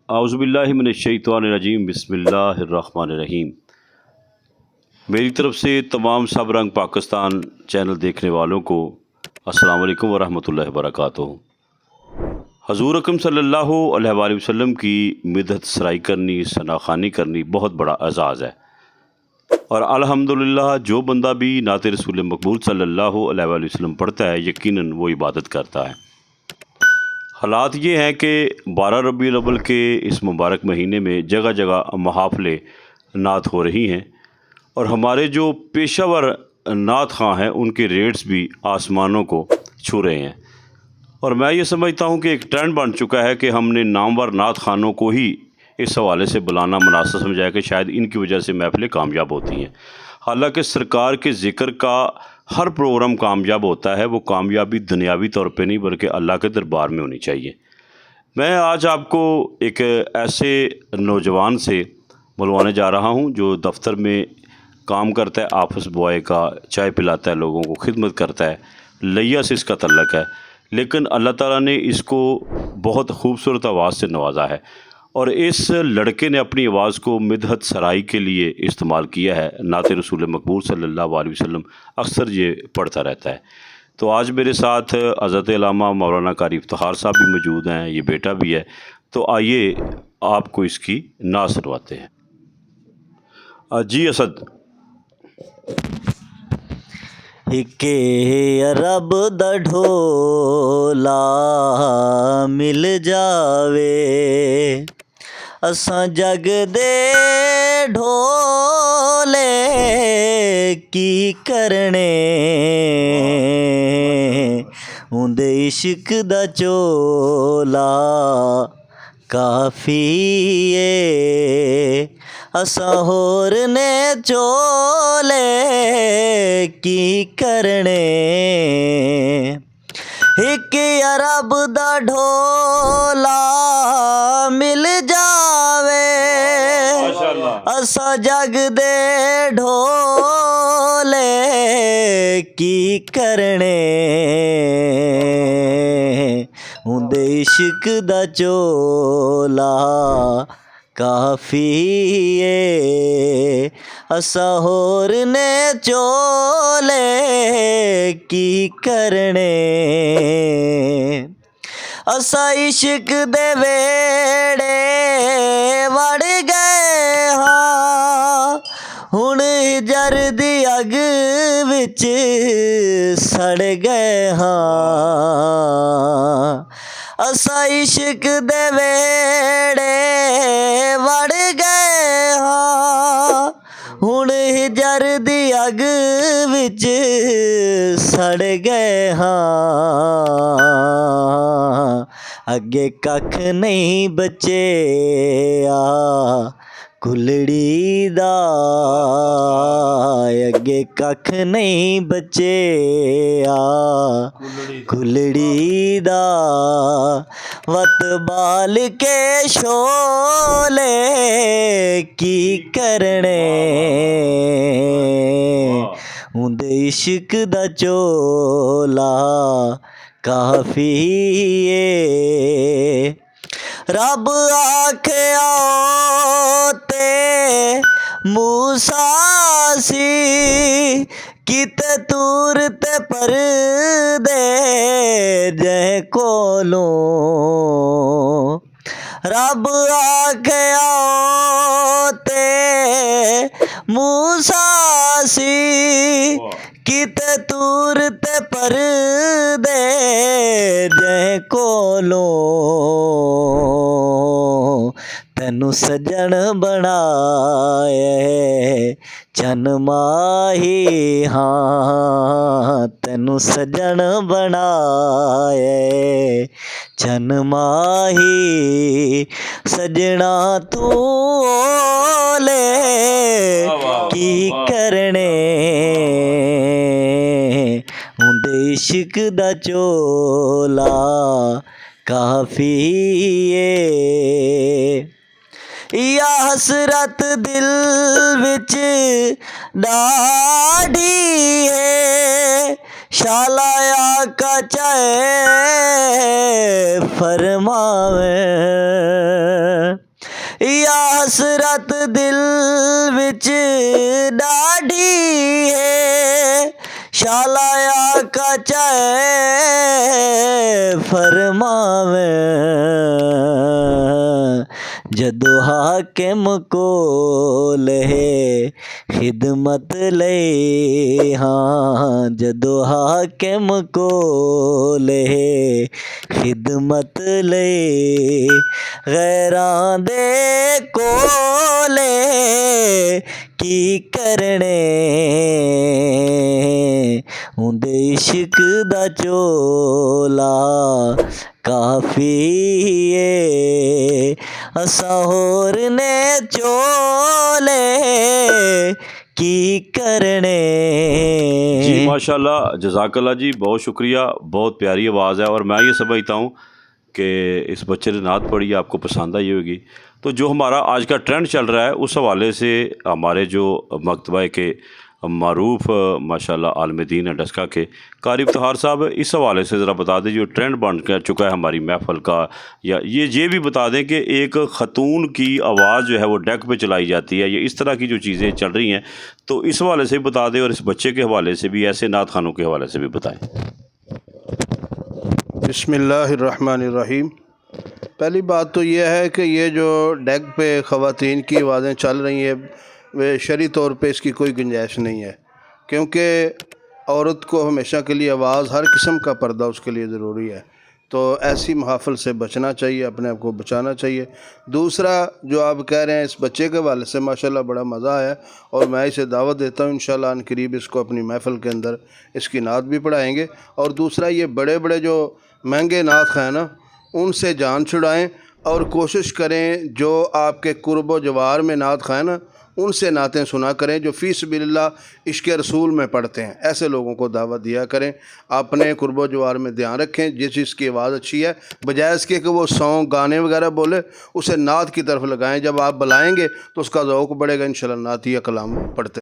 औज़ुबिल्लाहिमिनश्शैतानिर्रजीम बिस्मिल्लाहिर्रहमानिर्रहीम। मेरी तरफ़ से तमाम सब रंग पाकिस्तान चैनल देखने वालों को अस्सलाम वालेकुम वरहमतुल्लाहि वबरकातुहू। हज़ूर अकरम सल्लल्लाहु अलैहि वसल्लम की मिदहत सराई करनी, सनाख़ानी करनी बहुत बड़ा एज़ाज़ है और अल्हम्दुलिल्लाह जो बंदा भी नात रसूल मकबूल सल्लल्लाहु अलैहि वसल्लम पढ़ता है यकीनन वो इबादत करता है। हालात ये हैं कि 12 रबीउल अव्वल के इस मुबारक महीने में जगह जगह महाफ़िले नात हो रही हैं और हमारे जो पेशावर नात ख़ां हैं उनके रेट्स भी आसमानों को छू रहे हैं और मैं ये समझता हूँ कि एक ट्रेंड बन चुका है कि हमने नामवर नात ख़ानों को ही इस हवाले से बुलाना मुनासिब समझा कि शायद इनकी वजह से महफ़िलें कामयाब होती हैं। हालांकि सरकार के ज़िक्र का हर प्रोग्राम कामयाब होता है, वो कामयाबी दुनियावी तौर पे नहीं बल्कि अल्लाह के दरबार में होनी चाहिए। मैं आज आपको एक ऐसे नौजवान से बुलवाने जा रहा हूँ जो दफ्तर में काम करता है, ऑफिस बॉय का, चाय पिलाता है, लोगों को खिदमत करता है, लैया से इसका तल्लक है, लेकिन अल्लाह ताला ने इसको बहुत खूबसूरत आवाज़ से नवाजा है और इस लड़के ने अपनी आवाज़ को मिदहत सराई के लिए इस्तेमाल किया है। नात रसूल मकबूल सल्लल्लाहु अलैहि वसल्लम अक्सर ये पढ़ता रहता है। तो आज मेरे साथ हज़रत अल्लामा मौलाना कारी इफ्तिखार साहब भी मौजूद हैं, ये बेटा भी है। तो आइए आपको इसकी नात सुनवाते हैं। जी असद। हिके अरब दा ढोला मिल जावे, असां जग दे ढोले की करने, उंदे इश्क दा चोला काफ़ी है, असां होर ने चोले की करने। एक अरब दा ढोला मिल जावे, असां जग दे ढोले की करने, उंदे इश्क दा चोला काफ़ी है, असां होर ने चोले की करने। असां इश्क दे वेड़े वड़ गए हाँ, हुण हिजर दी अग विच सड़ गए हाँ, असां इश्क दे वेड़े वड़ गए हाँ, हुण हिजर दी अग विच सड़ गए हाँ, अगे कख नहीं बचेया कुलड़ी दा, अगे कख नहीं बचेया कुलड़ी दा, वत बाल के शोले की करने, उंदे इश्क दा चोला काफ़ी है। रब आखिया ते मूसा सी, किते तूर ते परदे जै कोलों, रब आखिया ते मूसा सी, किते तूर ते परदे जै कोलों, तैनू सजन बनाए चन माही हाँ, तैनू सजन बनाए चन माही, सजना तू ओले की करने, उंदे इश्क दा चोला काफ़ी है। या हसरत दिल विच डाढ़ी है, शाला आका चाहे फरमावे या हसरत दिल विच डाढ़ी है शाला आका चाहे फरमावे जदो हाकिम कोल है खिदमत ले हाँ जदो हाकिम कोल है खिदमत ले गैरां दे कोले की करने उंदे इश्क दा चोला काफी है असां होर ने चोले की करने। जी माशाल्लाह, जज़ाकल्लाह जी, बहुत शुक्रिया, बहुत प्यारी आवाज़ है। और मैं ये समझता हूँ कि इस बच्चे ने नात पढ़ी, आपको पसंद आई होगी। तो जो हमारा आज का ट्रेंड चल रहा है उस हवाले से हमारे जो मकतबा के मारूफ माशाल्लाह आलिम दीन है डस्का के कारी इफ्तिखार साहब, इस हवाले से ज़रा बता दें जो ट्रेंड बन कर चुका है हमारी महफ़ल का, या ये भी बता दें कि एक ख़तून की आवाज़ जो है वो डेक पे चलाई जाती है, ये इस तरह की जो चीज़ें चल रही हैं, तो इस हवाले से भी बता दें और इस बच्चे के हवाले से भी, ऐसे नात खानों के हवाले से भी बताएँ। बिस्मिल्लाहिर्रहमानिर्रहीम। पहली बात तो यह है कि ये जो डेक पे ख़वातीन की आवाज़ें चल रही हैं वे शरई तौर पे इसकी कोई गुंजाइश नहीं है, क्योंकि औरत को हमेशा के लिए आवाज़, हर किस्म का पर्दा उसके लिए ज़रूरी है। तो ऐसी महफ़िल से बचना चाहिए, अपने आप को बचाना चाहिए। दूसरा जो आप कह रहे हैं इस बच्चे के हवाले से माशाल्लाह बड़ा मज़ा आया और मैं इसे दावत देता हूँ इंशाल्लाह अन करीब इसको अपनी महफ़िल के अंदर इसकी नात भी पढ़ाएंगे। और दूसरा ये बड़े बड़े जो महंगे नात हैं ना, उनसे जान छुड़ाएं और कोशिश करें जो आपके कुर्ब व जवार में नात खाएं ना, उनसे नातें सुना करें जो फ़ी सबिलिल्लाह इश्क़ रसूल में पढ़ते हैं। ऐसे लोगों को दावत दिया करें। अपने कुर्ब व जवार में ध्यान रखें, जिस जिसकी आवाज़ अच्छी है बजाय इसके कि वो सॉन्ग गाने वगैरह बोले, उसे नात की तरफ लगाएं। जब आप बुलाएंगे तो उसका ज़ौक़ बढ़ेगा, इंशाअल्लाह नात या कलाम पढ़ते